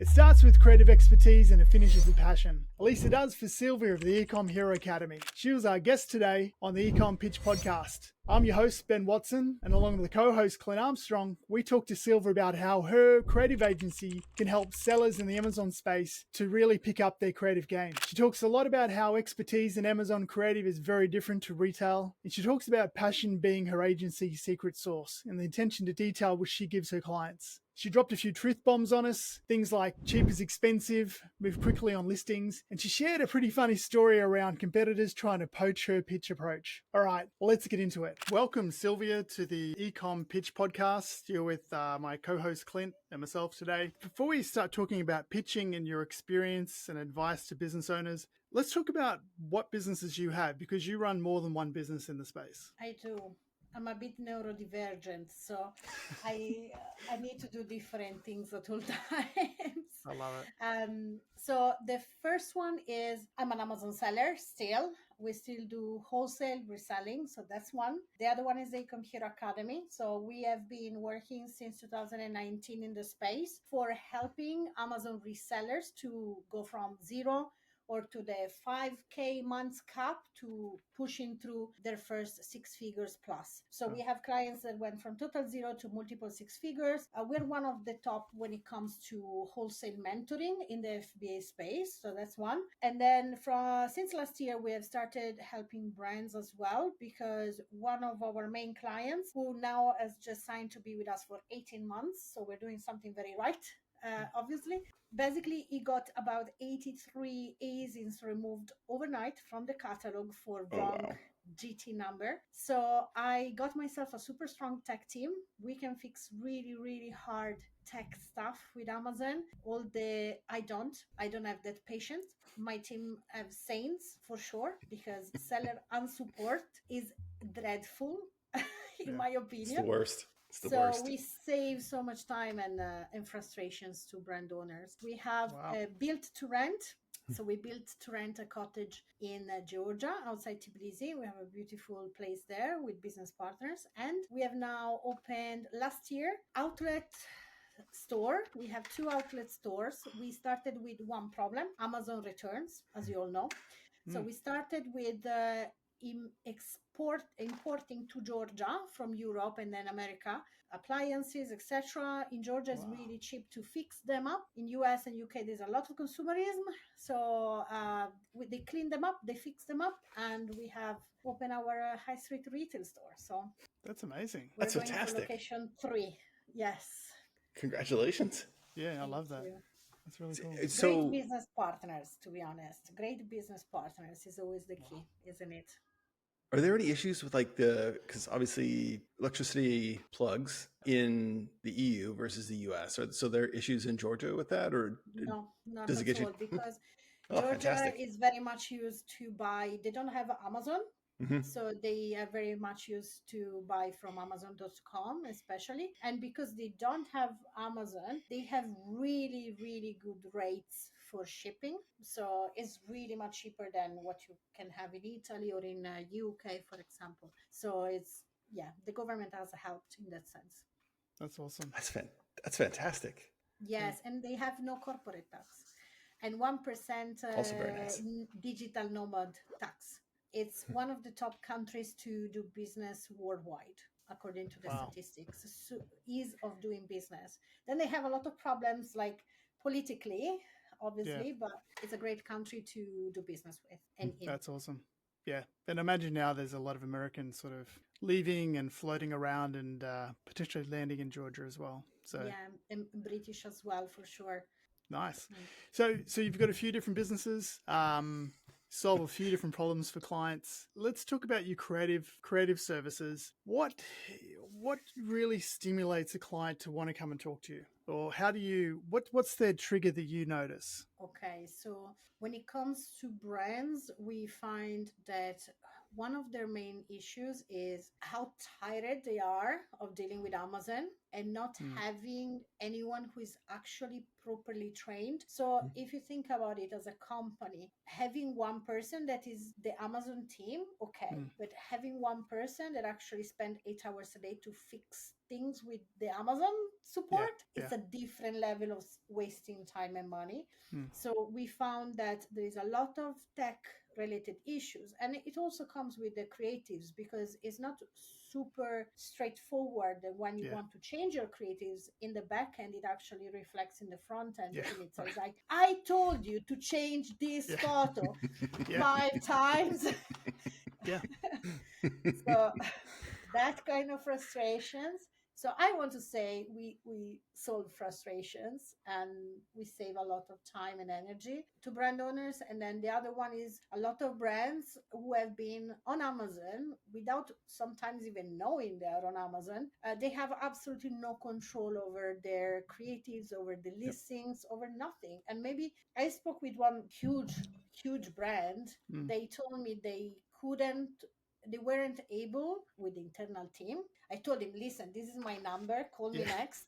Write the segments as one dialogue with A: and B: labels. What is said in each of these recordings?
A: It starts with creative expertise and it finishes with passion. At least it does for Silvia of the Ecom Hero Academy. She was our guest today on the Ecom Pitch podcast. I'm your host, Ben Watson, and along with the co-host, Clint Armstrong, we talked to Silvia about how her creative agency can help sellers in the Amazon space to really pick up their creative game. She talks a lot about how expertise in Amazon creative is very different to retail, and she talks about passion being her agency's secret sauce and the attention to detail which she gives her clients. She dropped a few truth bombs on us, things like cheap is expensive, move quickly on listings, and she shared a pretty funny story around competitors trying to poach her pitch approach. All right, let's get into it. Welcome, Silvia, to the Ecom Pitch podcast. You're with my co-host Clint and myself today. Before we start talking about pitching and your experience and advice to business owners, let's talk about what businesses you have, because you run more than one business in the space.
B: I do. I'm a bit neurodivergent, so I need to do different things at all times.
A: I love it.
B: So the first one is I'm an Amazon seller still. We still do wholesale reselling, so that's one. The other one is Ecom Hero Academy. So we have been working since 2019 in the space for helping Amazon resellers to go from zero or to the 5K months cap to pushing through their first 6 figures plus. So we have clients that went from total zero to multiple 6 figures. We're one of the top when it comes to wholesale mentoring in the FBA space. So that's one. And then since last year, we have started helping brands as well, because one of our main clients who now has just signed to be with us for 18 months. So we're doing something very right. Obviously, basically, he got about 83 ASINs removed overnight from the catalog for wrong GT number. So I got myself a super strong tech team. We can fix really, really hard tech stuff with Amazon. I don't have that patience. My team have saints for sure, because seller unsupport is dreadful in my opinion.
C: It's the worst.
B: We save so much time and frustrations to brand owners. We have built to rent. So we built to rent a cottage in Georgia, outside Tbilisi. We have a beautiful place there with business partners. And we have now opened last year outlet store. We have 2 outlet stores. We started with one problem, Amazon returns, as you all know. So we started with importing to Georgia from Europe and then America appliances, etc. In Georgia is really cheap to fix them up. In US and UK there's a lot of consumerism, so they clean them up, they fix them up, and we have opened our high street retail store. So
A: that's amazing.
C: That's fantastic.
B: Location 3. Yes,
C: congratulations.
A: Yeah, I love that. That's really cool.
B: Great business partners, to be honest. Great business partners is always the key, isn't it?
C: Are there any issues with because obviously electricity plugs in the EU versus the US? So there are issues in Georgia with that, or
B: no, not
C: does it
B: at
C: get
B: all,
C: you?
B: because
C: Oh,
B: Georgia
C: fantastic.
B: is very much used to buy. They don't have Amazon. So they are very much used to buy from Amazon.com, especially. And because they don't have Amazon, they have really, really good rates for shipping. So it's really much cheaper than what you can have in Italy or in UK, for example. So the government has helped in that sense.
A: That's awesome.
C: That's fantastic.
B: Yes, and they have no corporate tax. And 1%
C: Also very nice.
B: Digital nomad tax. It's one of the top countries to do business worldwide, according to the statistics. So ease of doing business. Then they have a lot of problems, like politically, obviously, but it's a great country to do business with. And
A: that's awesome. Yeah. And imagine now there's a lot of Americans sort of leaving and floating around and potentially landing in Georgia as well. So
B: and British as well, for sure.
A: Nice. So you've got a few different businesses, solve a few different problems for clients. Let's talk about your creative services. What really stimulates a client to want to come and talk to you? Or what's their trigger that you notice?
B: Okay, so when it comes to brands, we find that one of their main issues is how tired they are of dealing with Amazon and not having anyone who is actually properly trained. So if you think about it as a company, having one person that is the Amazon team, okay, but having one person that actually spend 8 hours a day to fix things with the Amazon support, it's a different level of wasting time and money. So we found that there is a lot of tech related issues, and it also comes with the creatives, because it's not super straightforward that when you want to change your creatives in the back end, it actually reflects in the front end, and it says like, I told you to change this photo 5 times. So that kind of frustrations. So I want to say we solve frustrations, and we save a lot of time and energy to brand owners. And then the other one is a lot of brands who have been on Amazon without sometimes even knowing they are on Amazon. They have absolutely no control over their creatives, over the listings, over nothing. And maybe I spoke with one huge brand. They told me they weren't able with the internal team. I told him, listen, this is my number, call me next.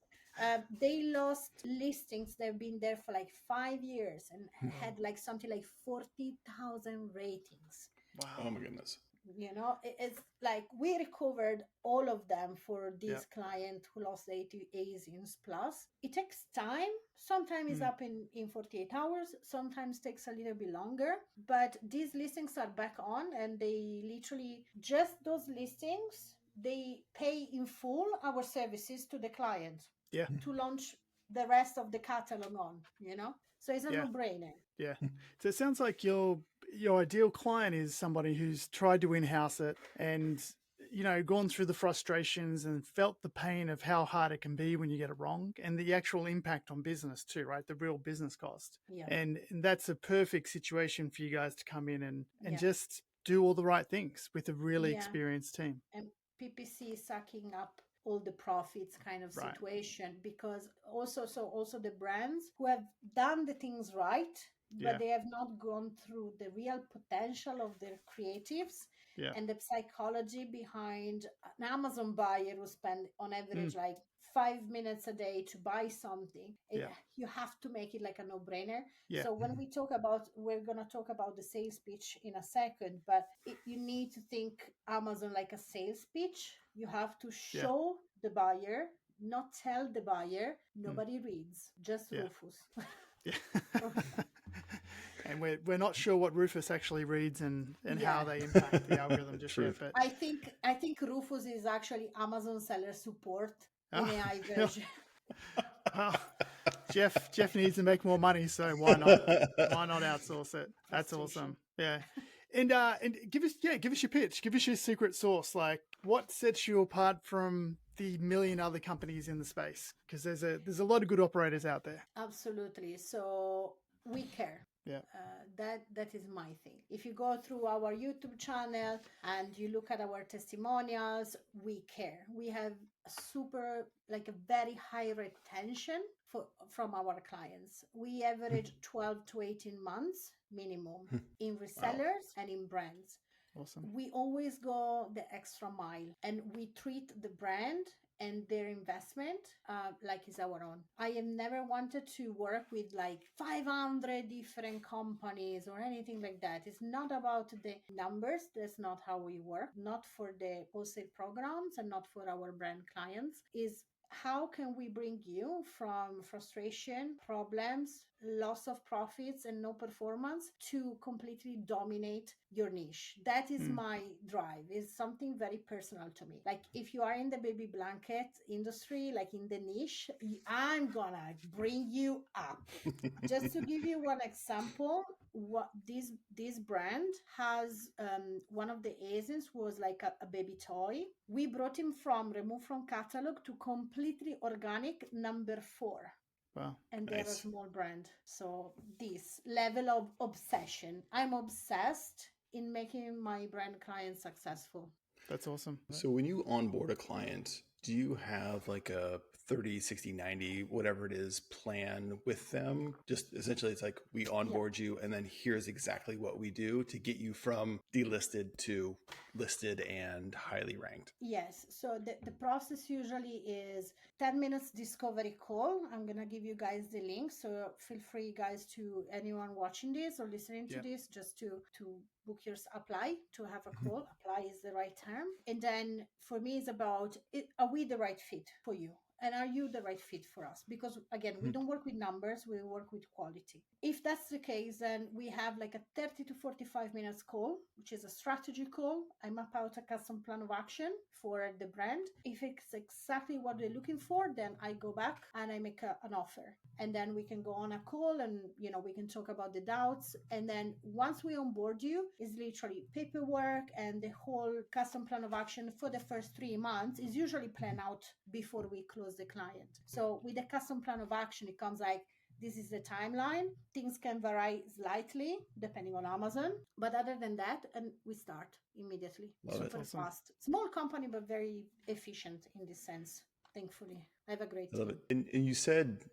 B: They lost listings. They've been there for like 5 years and had like something like 40,000 ratings.
C: Wow. Oh my goodness.
B: You know, it's like we recovered all of them for this client who lost 80 ASINs plus. It takes time. Sometimes it's up in 48 hours. Sometimes takes a little bit longer. But these listings are back on, and they literally, just those listings, they pay in full our services to the client to launch the rest of the catalog on, you know? So it's a no-brainer.
A: Yeah. So it sounds like your ideal client is somebody who's tried to in-house it and, you know, gone through the frustrations and felt the pain of how hard it can be when you get it wrong, and the actual impact on business too, right? The real business cost.
B: Yeah.
A: And that's a perfect situation for you guys to come in and just do all the right things with a really experienced team.
B: And PPC is sucking up all the profits kind of situation, because also the brands who have done the things right, but they have not gone through the real potential of their creatives and the psychology behind an Amazon buyer who spend on average like 5 minutes a day to buy something. You have to make it like a no-brainer. So when we're going to talk about the sales pitch in a second, but you need to think Amazon like a sales pitch. You have to show the buyer, not tell the buyer. Nobody reads, just Rufus.
A: And we're not sure what Rufus actually reads and how they impact the algorithm just yet. But
B: I think Rufus is actually Amazon seller support in AI version.
A: Well, Jeff needs to make more money, so why not outsource it? That's awesome. Yeah. And give us your pitch. Give us your secret sauce. Like, what sets you apart from the million other companies in the space? Because there's a lot of good operators out there.
B: Absolutely. So we care.
A: Yeah.
B: That is my thing. If you go through our YouTube channel and you look at our testimonials, we care. We have a very high retention from our clients. We average 12 to 18 months minimum in resellers and in brands.
A: Awesome.
B: We always go the extra mile, and we treat the brand and their investment like it's our own. I have never wanted to work with like 500 different companies or anything like that. It's not about the numbers. That's not how we work. Not for the wholesale programs and not for our brand clients. Is how can we bring you from frustration, problems, loss of profits and no performance to completely dominate your niche? That is my drive. It's something very personal to me. Like if you are in the baby blanket industry, like in the niche, I'm gonna bring you up. Just to give you one example, what this brand has, one of the ASINs was like a baby toy. We brought him removed from catalog to completely organic, number 4.
A: Wow.
B: And they're a small brand. So this level of obsession, I'm obsessed in making my brand clients successful.
A: That's awesome.
C: So when you onboard a client, do you have like a 30, 60, 90, whatever it is, plan with them. Just essentially, it's like we onboard you, and then here's exactly what we do to get you from delisted to listed and highly ranked.
B: Yes. So the process usually is 10 minutes discovery call. I'm going to give you guys the link. So feel free, guys, to anyone watching this or listening to this, just to book your apply to have a call. Apply is the right term. And then for me, it's about are we the right fit for you? And are you the right fit for us? Because again, we don't work with numbers, we work with quality. If that's the case, then we have like a 30 to 45 minutes call, which is a strategy call. I map out a custom plan of action for the brand. If it's exactly what they're looking for, then I go back and I make an offer. And then we can go on a call and, we can talk about the doubts. And then once we onboard you, it's literally paperwork, and the whole custom plan of action for the first 3 months is usually planned out before we close the client. So with the custom plan of action, it comes like, this is the timeline. Things can vary slightly depending on Amazon. But other than that, and we start immediately. Super fast. Small company, but very efficient in this sense. Thankfully, I have a great team.
C: I love it. And you said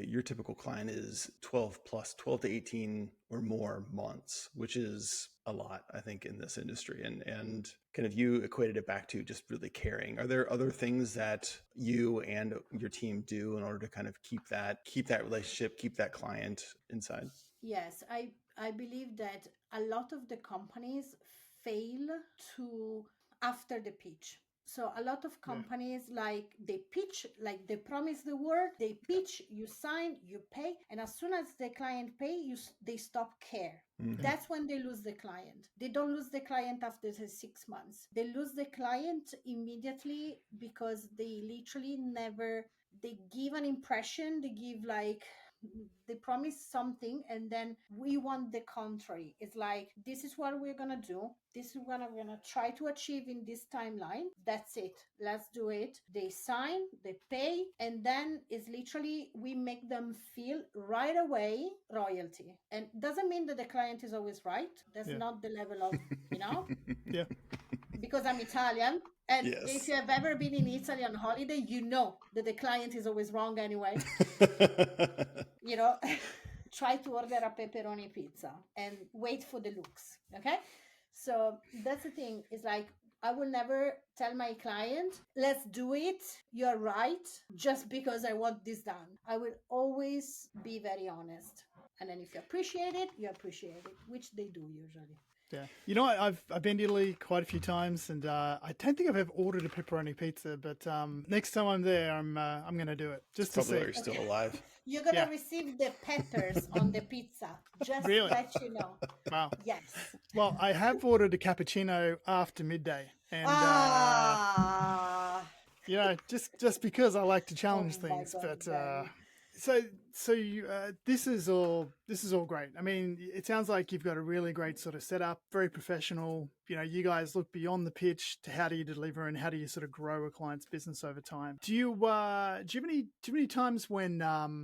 C: your typical client is 12 to 18 or more months, which is a lot, I think, in this industry. And kind of you equated it back to just really caring. Are there other things that you and your team do in order to kind of keep that relationship, keep that client inside?
B: Yes, I believe that a lot of the companies fail to after the pitch. So a lot of companies, like they pitch, like they promise the word, they pitch, you sign, you pay, and as soon as the client pay, they stop care. Mm-hmm. That's when they lose the client. They don't lose the client after the 6 months. They lose the client immediately because they literally never, they give an impression, they promise something, and then we want the contrary. It's like, this is what we're gonna do, this is what I'm gonna try to achieve in this timeline, that's it, let's do it. They sign, they pay, and then it's literally, we make them feel right away royalty. And doesn't mean that the client is always right. That's not the level of
A: Yeah.
B: Because I'm Italian, and
C: yes.
B: If you have ever been in Italy on holiday, you know that the client is always wrong anyway. Try to order a pepperoni pizza and wait for the looks. Okay. So that's the thing, is like, I will never tell my client, let's do it, you're right, just because I want this done. I will always be very honest. And then if you appreciate it, you appreciate it, which they do usually.
A: Yeah. You know what? I've been to Italy quite a few times, and I don't think I've ever ordered a pepperoni pizza, but next time I'm there, I'm going to do it just to see.
C: You're still alive.
B: You're going to receive the peppers on the pizza, just to let you know.
A: Wow.
B: Yes.
A: Well, I have ordered a cappuccino after midday, and just because I like to challenge things, but So you, this is all great. I mean, it sounds like you've got a really great sort of setup, very professional. You guys look beyond the pitch to how do you deliver and how do you sort of grow a client's business over time. Do you have any times when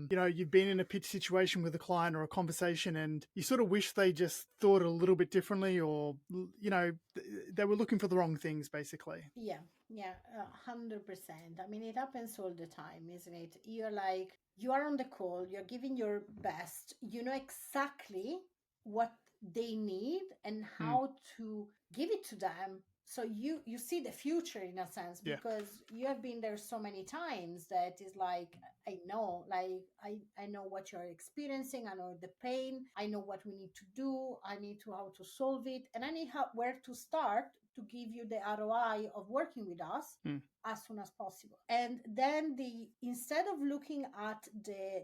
A: you've been in a pitch situation with a client or a conversation and you sort of wish they just thought a little bit differently, or they were looking for the wrong things, basically?
B: Yeah, 100%. I mean, it happens all the time, isn't it? You are on the call, you're giving your best, you know exactly what they need and how to give it to them. So you see the future in a sense, because you have been there so many times that is like, I know what you're experiencing, I know the pain, I know what we need to do, I need to how to solve it, and I need where to start to give you the ROI of working with us as soon as possible. And then instead of looking at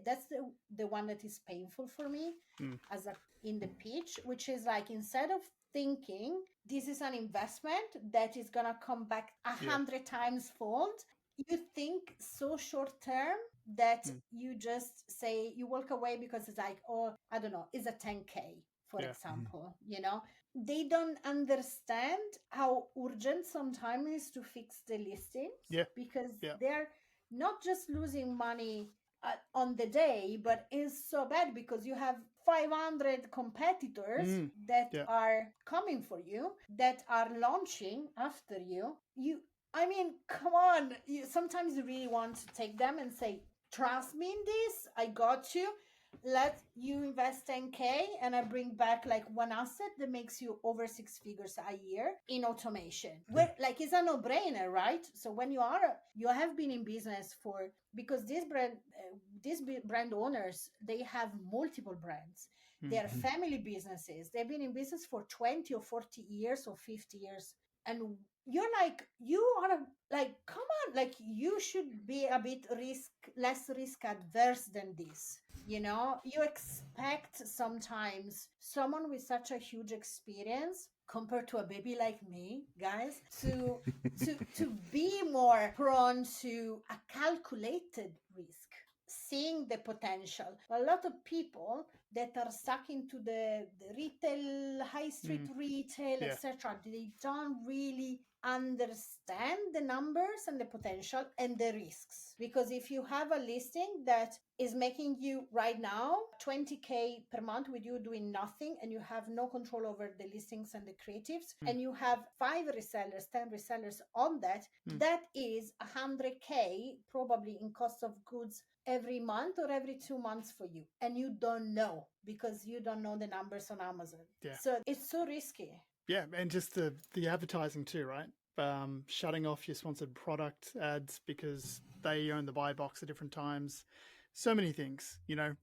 B: that's the one that is painful for me in the pitch, which is like, instead of thinking this is an investment that is gonna come back 100 times fold, you think so short term that you just say, you walk away because it's like, oh, I don't know, it's a 10K, for example. They don't understand how urgent sometimes is to fix the listings, because they're not just losing money on the day, but it's so bad because you have 500 competitors that are coming for you, that are launching after you. I mean, come on. Sometimes you really want to take them and say, trust me in this. I got you. Let you invest 10K and I bring back like one asset that makes you over 6 figures a year in automation. Where like it's a no-brainer, right? So when you have been in business for, because these brand owners, they have multiple brands. They are family businesses. They've been in business for 20 or 40 years or 50 years. And you're like, you are like, come on, like you should be a bit less risk adverse than this. You expect sometimes someone with such a huge experience compared to a baby like me, guys, to be more prone to a calculated risk, seeing the potential. A lot of people that are stuck into the retail, high street retail,
A: Yeah.
B: etc., they don't really understand the numbers and the potential and the risks. Because if you have a listing that is making you right now 20K per month with you doing nothing, and you have no control over the listings and the creatives, and you have 5 resellers, 10 resellers on that, that is 100K probably in cost of goods every month or every 2 months for you, and you don't know because you don't know the numbers on Amazon.
A: Yeah.
B: So it's so risky.
A: Yeah, and just the advertising too, right? Shutting off your sponsored product ads because they own the buy box at different times. So many things,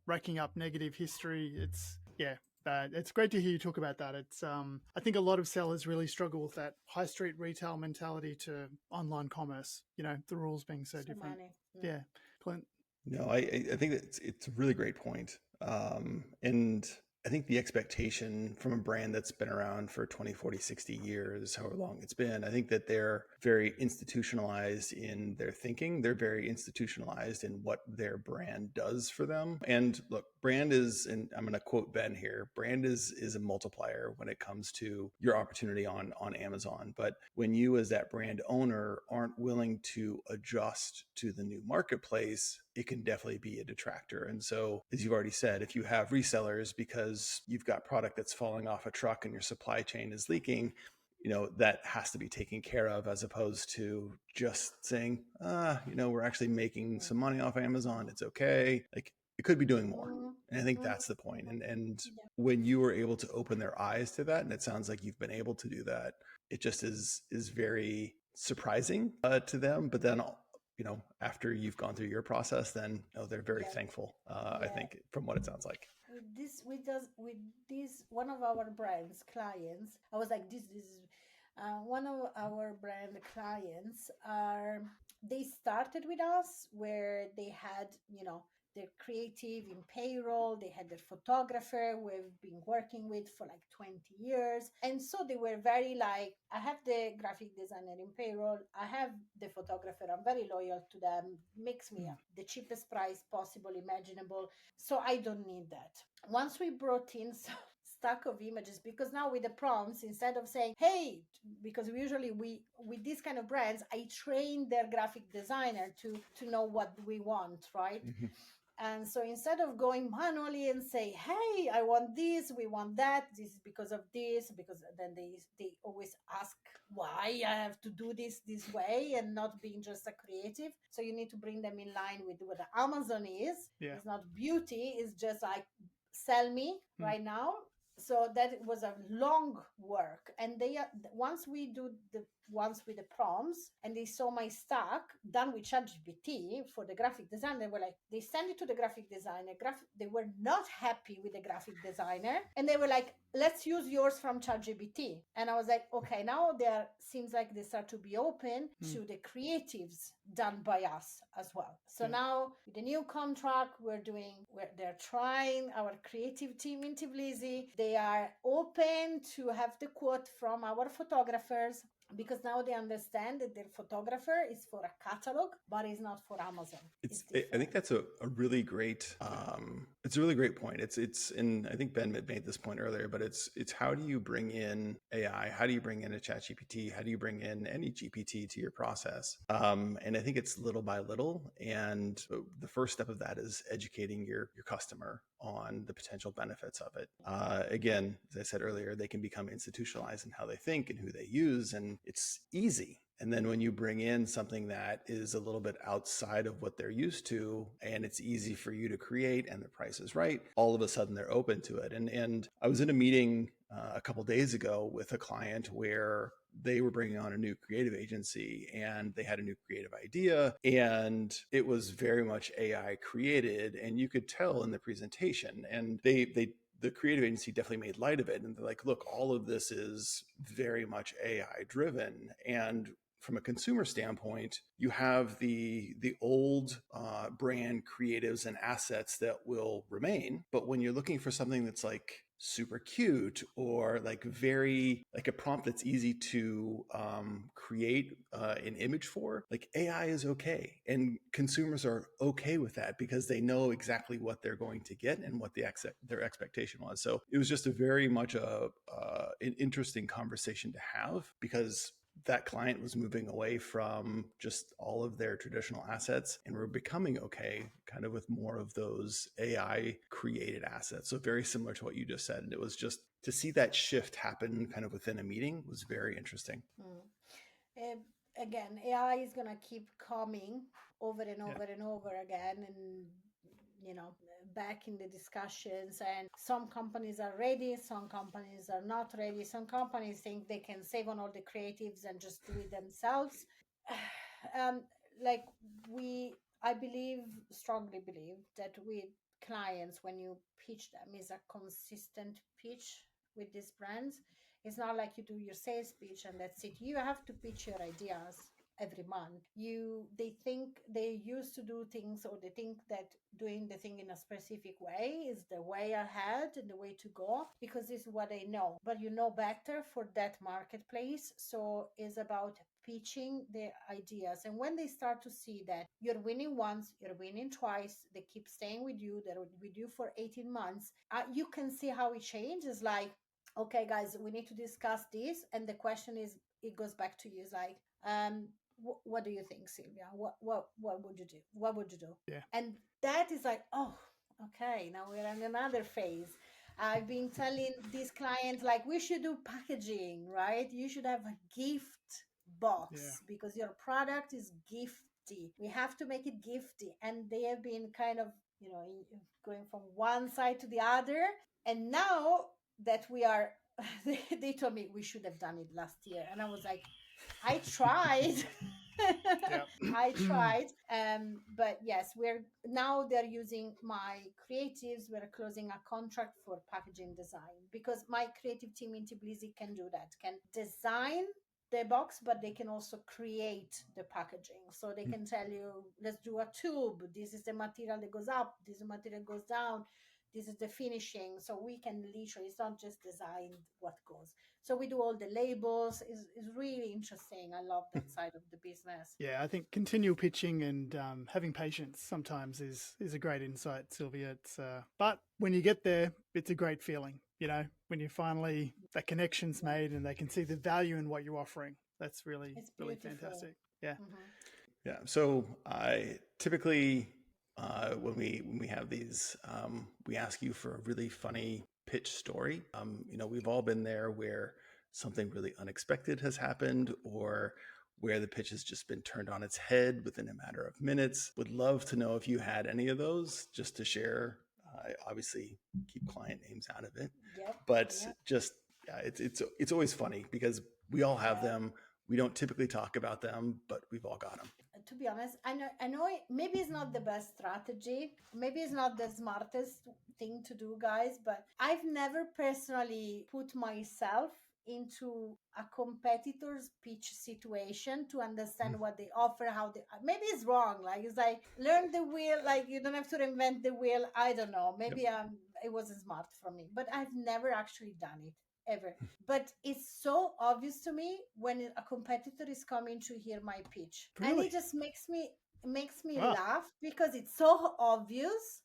A: racking up negative history. It's great to hear you talk about that. It's I think a lot of sellers really struggle with that high street retail mentality to online commerce. The rules being so different.
B: Many.
A: Yeah, Clint.
C: No, I think that it's a really great point. And I think the expectation from a brand that's been around for 20, 40, 60 years, however long it's been, I think that they're very institutionalized in their thinking. They're very institutionalized in what their brand does for them. And look, brand is, and I'm going to quote Ben here, brand is a multiplier when it comes to your opportunity on Amazon. But when you as that brand owner aren't willing to adjust to the new marketplace, it can definitely be a detractor. And so, as you've already said, if you have resellers because you've got product that's falling off a truck and your supply chain is leaking, that has to be taken care of, as opposed to just saying, we're actually making some money off Amazon. It's okay. Like, it could be doing more. And I think that's the point. And when you were able to open their eyes to that, and it sounds like you've been able to do that, it just is very surprising to them. But then after you've gone through your process, then they're very thankful. I think, from what it sounds like.
B: With this one of our brands clients, I was like, this is one of our brand clients they started with us where they had their creative in payroll, they had their photographer we've been working with for like 20 years, and so they were very like, I have the graphic designer in payroll, I have the photographer, I'm very loyal to them, makes me the cheapest price possible imaginable, so I don't need that. Once we brought in some stack of images, because now with the prompts, instead of saying, hey, because usually we with these kind of brands, I train their graphic designer to know what we want, right? And so instead of going manually and say, hey, I want this, we want that, this is because of this, because then they always ask why I have to do this way and not being just a creative. So you need to bring them in line with what Amazon is. Yeah. It's not beauty, it's just like, sell me right now. So that was a long work. And they once we do the ones with the prompts and they saw my stack done with ChatGPT for the graphic design, they send it to the graphic designer. They were not happy with the graphic designer, and they were like, let's use yours from ChatGPT. And I was like, okay, now there seems like they start to be open to the creatives done by us as well. So now with the new contract they're trying, our creative team in Tbilisi, they are open to have the quote from our photographers, because now they understand that their photographer is for a catalog, but is not for Amazon.
C: I think that's a really great, it's a really great point. It's, and I think Ben made this point earlier, but it's how do you bring in AI? How do you bring in a ChatGPT? How do you bring in any GPT to your process? And I think it's little by little. And the first step of that is educating your customer on the potential benefits of it. Again, as I said earlier, they can become institutionalized in how they think and who they use. And it's easy. And then when you bring in something that is a little bit outside of what they're used to, and it's easy for you to create and the price is right, all of a sudden they're open to it. And I was in a meeting a couple days ago with a client where they were bringing on a new creative agency and they had a new creative idea, and it was very much AI created, and you could tell in the presentation. And the creative agency definitely made light of it, and they're like, look, all of this is very much AI driven. And from a consumer standpoint, you have the old brand creatives and assets that will remain. But when you're looking for something that's like super cute, or like very like a prompt that's easy to create an image for, like AI is okay, and consumers are okay with that because they know exactly what they're going to get and what their expectation was. So it was just a very much an interesting conversation to have, because that client was moving away from just all of their traditional assets and we're becoming okay kind of with more of those AI created assets. So very similar to what you just said. And it was just to see that shift happen kind of within a meeting was very interesting.
B: Again, AI is going to keep coming over and
A: Yeah.
B: over and over again. And back in the discussions, and some companies are ready, some companies are not ready, some companies think they can save on all the creatives and just do it themselves. um, like I strongly believe that with clients, when you pitch them, is a consistent pitch with these brands. It's not like you do your sales pitch and that's it. You have to pitch your ideas every month. They think they used to do things, or they think that doing the thing in a specific way is the way ahead and the way to go, because it's what they know. But you know better for that marketplace. So it's about pitching the ideas. And when they start to see that you're winning once, you're winning twice, they keep staying with you, they're with you for 18 months, you can see how it changes. Like, okay, guys, we need to discuss this. And the question is, it goes back to you. It's like, what do you think, Silvia? What would you do? What would you do?
A: Yeah.
B: And that is like, oh, okay, now we're in another phase. I've been telling these clients, like, we should do packaging, right? You should have a gift box because your product is gifty. We have to make it gifty. And they have been kind of, going from one side to the other. And now that we are, they told me we should have done it last year. And I was like, I tried.
A: Yeah.
B: I tried. But yes, they're using my creatives. We're closing a contract for packaging design, because my creative team in Tbilisi can do that, can design the box, but they can also create the packaging. So they can tell you, let's do a tube. This is the material that goes up. This is the material goes down. This is the finishing. So we can literally, it's not just design what goes. So we do all the labels. Is really interesting. I love that side of the business.
A: Yeah, I think continual pitching and having patience sometimes is a great insight, Sylvia. But when you get there, it's a great feeling. When you finally, that connection's made and they can see the value in what you're offering. That's really, really fantastic. Yeah.
B: Mm-hmm.
C: Yeah. So I typically, when we have these, we ask you for a really funny pitch story. We've all been there where something really unexpected has happened, or where the pitch has just been turned on its head within a matter of minutes. Would love to know if you had any of those, just to share. Obviously, keep client names out of it, but just it's always funny because we all have them. We don't typically talk about them, but we've all got them.
B: To be honest, I know maybe it's not the best strategy. Maybe it's not the smartest thing to do, guys, but I've never personally put myself into a competitor's pitch situation to understand what they offer, how they, maybe it's wrong. Like, it's like, learn the wheel, like you don't have to reinvent the wheel. I don't know. Maybe it wasn't smart from me, but I've never actually done it ever. But it's so obvious to me when a competitor is coming to hear my pitch.
A: Really?
B: And it just makes me
A: Wow.
B: laugh, because it's so obvious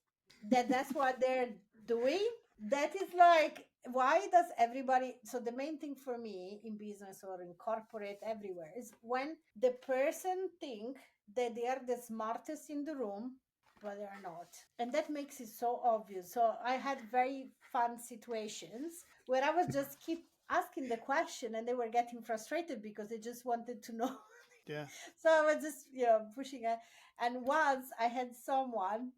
B: that that's what they're doing. That is like, why does everybody, so the main thing for me in business or in corporate everywhere is when the person think that they are the smartest in the room, but they are not. And that makes it so obvious. So I had very fun situations where I was just keep asking the question and they were getting frustrated because they just wanted to know
A: Yeah.
B: So I was just, pushing it. And once I had someone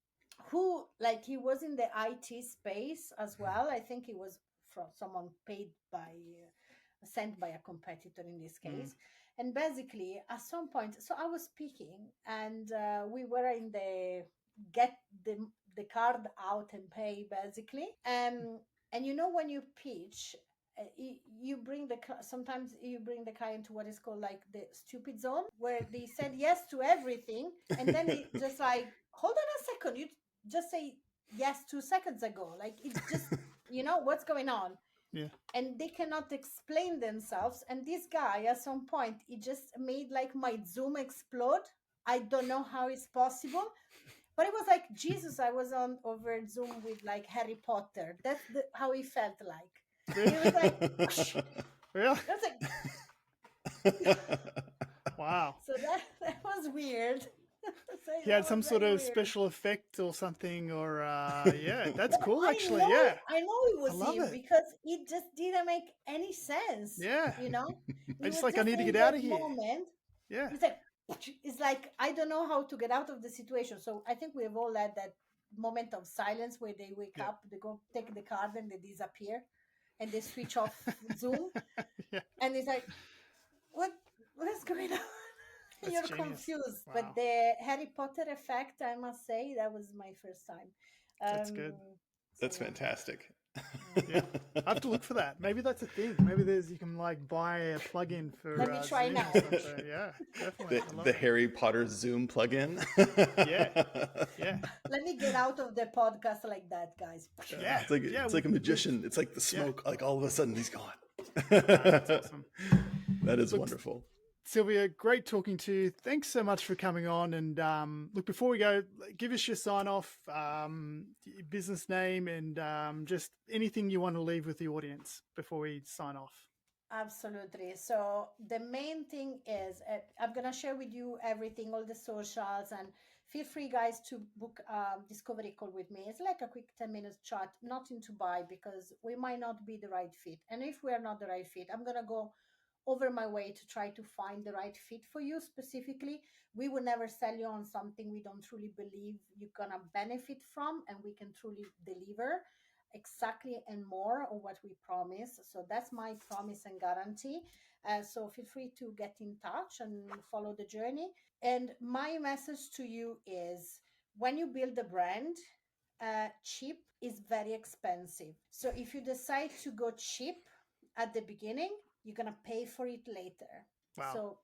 B: who, like, he was in the IT space as well. I think he was from someone paid by, sent by a competitor in this case. And basically, at some point, so I was speaking, and we were in the get the card out and pay, basically. And when you pitch, you bring sometimes you bring the client to what is called like the stupid zone, where they said yes to everything, and then it just like, hold on a second, you just say yes 2 seconds ago, like it's just what's going on.
A: Yeah.
B: And they cannot explain themselves, and this guy at some point, he just made like my Zoom explode. I don't know how it's possible, but it was like Jesus. I was on over Zoom with like Harry Potter. That's how he felt like. It was like, whoosh.
A: Really?
B: I was like,
A: Wow.
B: so that was weird. So
A: He
B: that
A: had some
B: was
A: sort
B: very
A: of
B: weird.
A: special effect or something, or yeah, that's cool
B: I
A: actually.
B: know,
A: Yeah.
B: I know it was
A: love
B: him
A: it.
B: because it just didn't make any sense.
A: Yeah.
B: It
A: I just
B: was
A: like, I need to
B: in
A: get out
B: that
A: of here.
B: moment.
A: Yeah.
B: It's like I don't know how to get out of the situation. So I think we've all had that moment of silence where they wake
A: Yeah.
B: up, they go take the card, and they disappear, and they switch off Zoom,
A: Yeah.
B: and it's like, what's going on?
A: That's
B: You're
A: genius.
B: confused.
A: Wow.
B: But the Harry Potter effect, I must say, that was my first time.
A: That's good.
C: That's
B: yeah.
C: fantastic.
A: Yeah. I have to look for that. Maybe that's a thing. Maybe you can like buy a plug-in for.
B: Let me try
A: Zoom
B: now.
A: or something. Yeah, definitely. I love
C: The
A: it.
C: Harry Potter Zoom plugin.
A: Yeah. Yeah.
B: Let me get out of the podcast like that, guys.
A: Yeah.
C: It's like a magician. It's like the smoke. Like all of a sudden he's gone.
A: That's awesome.
C: That is
A: Look,
C: wonderful.
A: Silvia, great talking to you. Thanks so much for coming on. And look, before we go, give us your sign off, your business name, and just anything you want to leave with the audience before we sign off.
B: Absolutely. So the main thing is I'm going to share with you everything, all the socials, and feel free, guys, to book a discovery call with me. It's like a quick 10-minute chat, nothing to buy, because we might not be the right fit. And if we are not the right fit, I'm going to go over my way to try to find the right fit for you specifically. We will never sell you on something we don't truly believe you're going to benefit from, and we can truly deliver exactly and more of what we promise. So that's my promise and guarantee. So feel free to get in touch and follow the journey. And my message to you is, when you build a brand, cheap is very expensive. So if you decide to go cheap at the beginning, you're going to pay for it later.
A: Wow.
B: So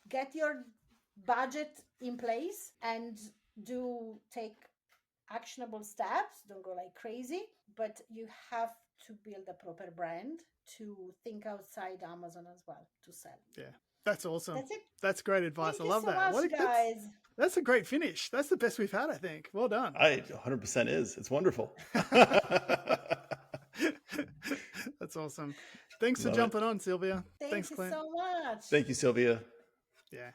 B: get your budget in place and take actionable steps. Don't go like crazy, but you have to build a proper brand to think outside Amazon as well to sell.
A: Yeah, that's awesome.
B: That's it.
A: That's great advice.
B: Thank
A: I love
B: you so
A: that.
B: much, guys.
A: That's a great finish. That's the best we've had, I think. Well done.
C: 100% is. It's wonderful.
A: That's awesome. Thanks for
C: Love
A: jumping on, Silvia.
B: Thank
A: Thanks,
B: you
A: Clint.
B: so much.
C: Thank you, Sylvia.
A: Yeah.